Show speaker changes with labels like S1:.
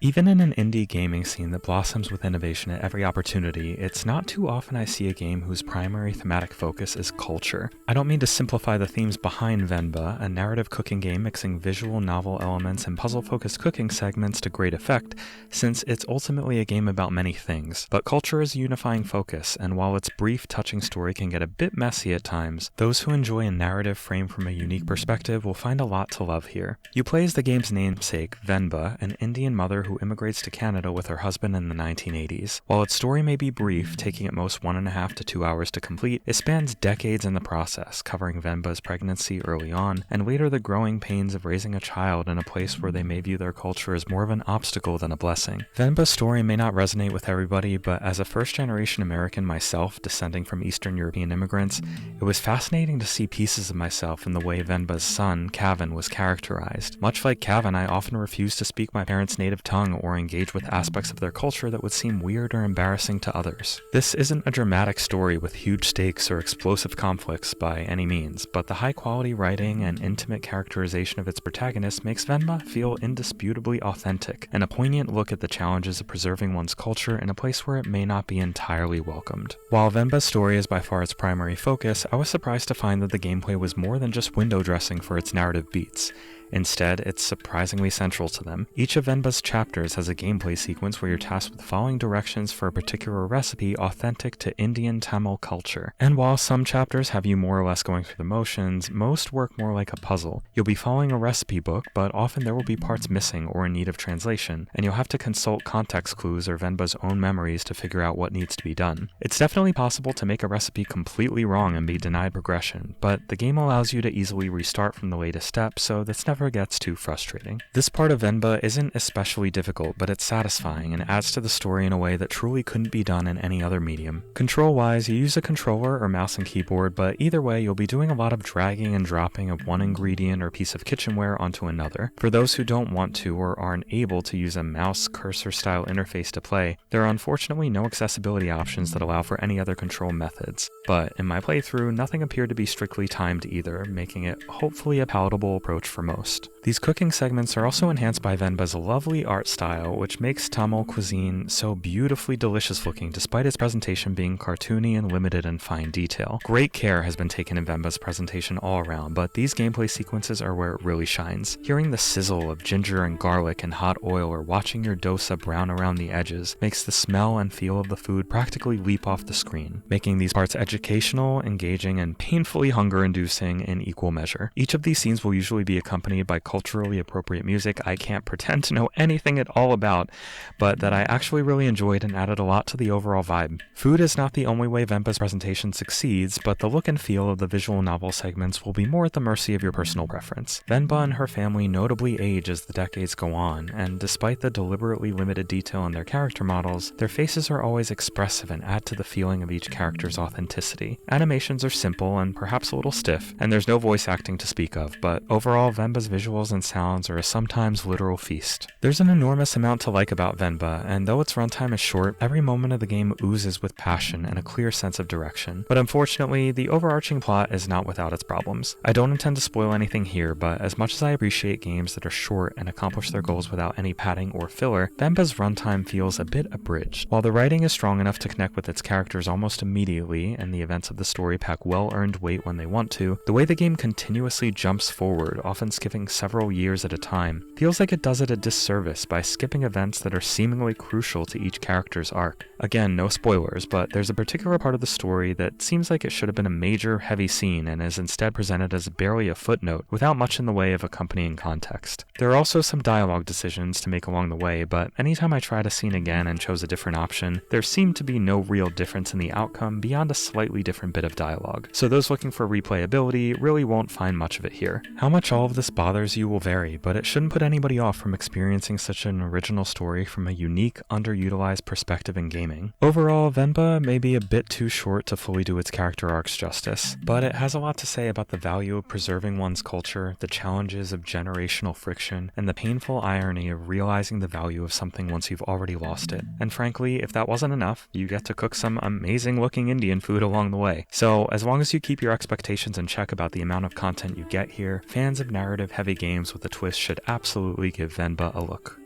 S1: Even in an indie gaming scene that blossoms with innovation at every opportunity, it's not too often I see a game whose primary thematic focus is culture. I don't mean to simplify the themes behind Venba, a narrative cooking game mixing visual novel elements and puzzle-focused cooking segments to great effect, since it's ultimately a game about many things. But culture is a unifying focus, and while its brief, touching story can get a bit messy at times, those who enjoy a narrative framed from a unique perspective will find a lot to love here. You play as the game's namesake, Venba, an Indian mother who immigrates to Canada with her husband in the 1980s. While its story may be brief, taking at most 1.5 to 2 hours to complete, it spans decades in the process, covering Venba's pregnancy early on, and later the growing pains of raising a child in a place where they may view their culture as more of an obstacle than a blessing. Venba's story may not resonate with everybody, but as a first-generation American myself, descending from Eastern European immigrants, it was fascinating to see pieces of myself in the way Venba's son, Kevin, was characterized. Much like Kevin, I often refused to speak my parents' native tongue or engage with aspects of their culture that would seem weird or embarrassing to others. This isn't a dramatic story with huge stakes or explosive conflicts by any means, but the high-quality writing and intimate characterization of its protagonist makes Venba feel indisputably authentic, and a poignant look at the challenges of preserving one's culture in a place where it may not be entirely welcomed. While Venba's story is by far its primary focus, I was surprised to find that the gameplay was more than just window dressing for its narrative beats. Instead, it's surprisingly central to them. Each of Venba's chapters has a gameplay sequence where you're tasked with following directions for a particular recipe authentic to Indian Tamil culture. And while some chapters have you more or less going through the motions, most work more like a puzzle. You'll be following a recipe book, but often there will be parts missing or in need of translation, and you'll have to consult context clues or Venba's own memories to figure out what needs to be done. It's definitely possible to make a recipe completely wrong and be denied progression, but the game allows you to easily restart from the latest step, so that's never gets too frustrating. This part of Venba isn't especially difficult, but it's satisfying and adds to the story in a way that truly couldn't be done in any other medium. Control-wise, you use a controller or mouse and keyboard, but either way you'll be doing a lot of dragging and dropping of one ingredient or piece of kitchenware onto another. For those who don't want to or aren't able to use a mouse cursor style interface to play, there are unfortunately no accessibility options that allow for any other control methods. But in my playthrough, nothing appeared to be strictly timed either, making it hopefully a palatable approach for most. These cooking segments are also enhanced by Venba's lovely art style, which makes Tamil cuisine so beautifully delicious looking despite its presentation being cartoony and limited in fine detail. Great care has been taken in Venba's presentation all around, but these gameplay sequences are where it really shines. Hearing the sizzle of ginger and garlic in hot oil or watching your dosa brown around the edges makes the smell and feel of the food practically leap off the screen, making these parts educational, engaging, and painfully hunger-inducing in equal measure. Each of these scenes will usually be accompanied by culturally appropriate music I can't pretend to know anything at all about, but that I actually really enjoyed and added a lot to the overall vibe. Food is not the only way Venba's presentation succeeds, but the look and feel of the visual novel segments will be more at the mercy of your personal preference. Venba and her family notably age as the decades go on, and despite the deliberately limited detail in their character models, their faces are always expressive and add to the feeling of each character's authenticity. Animations are simple and perhaps a little stiff, and there's no voice acting to speak of, but overall Venba's visuals and sounds are a sometimes literal feast. There's an enormous amount to like about Venba, and though its runtime is short, every moment of the game oozes with passion and a clear sense of direction. But unfortunately, the overarching plot is not without its problems. I don't intend to spoil anything here, but as much as I appreciate games that are short and accomplish their goals without any padding or filler, Venba's runtime feels a bit abridged. While the writing is strong enough to connect with its characters almost immediately, and the events of the story pack well-earned weight when they want to, the way the game continuously jumps forward, often skipping several years at a time, feels like it does it a disservice by skipping events that are seemingly crucial to each character's arc. Again, no spoilers, but there's a particular part of the story that seems like it should have been a major, heavy scene and is instead presented as barely a footnote without much in the way of accompanying context. There are also some dialogue decisions to make along the way, but anytime I tried a scene again and chose a different option, there seemed to be no real difference in the outcome beyond a slightly different bit of dialogue. So those looking for replayability really won't find much of it here. How much all of this bothers you will vary, but it shouldn't put anybody off from experiencing such an original story from a unique, underutilized perspective in gaming. Overall, Venba may be a bit too short to fully do its character arcs justice, but it has a lot to say about the value of preserving one's culture, the challenges of generational friction, and the painful irony of realizing the value of something once you've already lost it. And frankly, if that wasn't enough, you get to cook some amazing looking Indian food along the way. So as long as you keep your expectations in check about the amount of content you get here, fans of narrative heavy games with a twist should absolutely give Venba a look.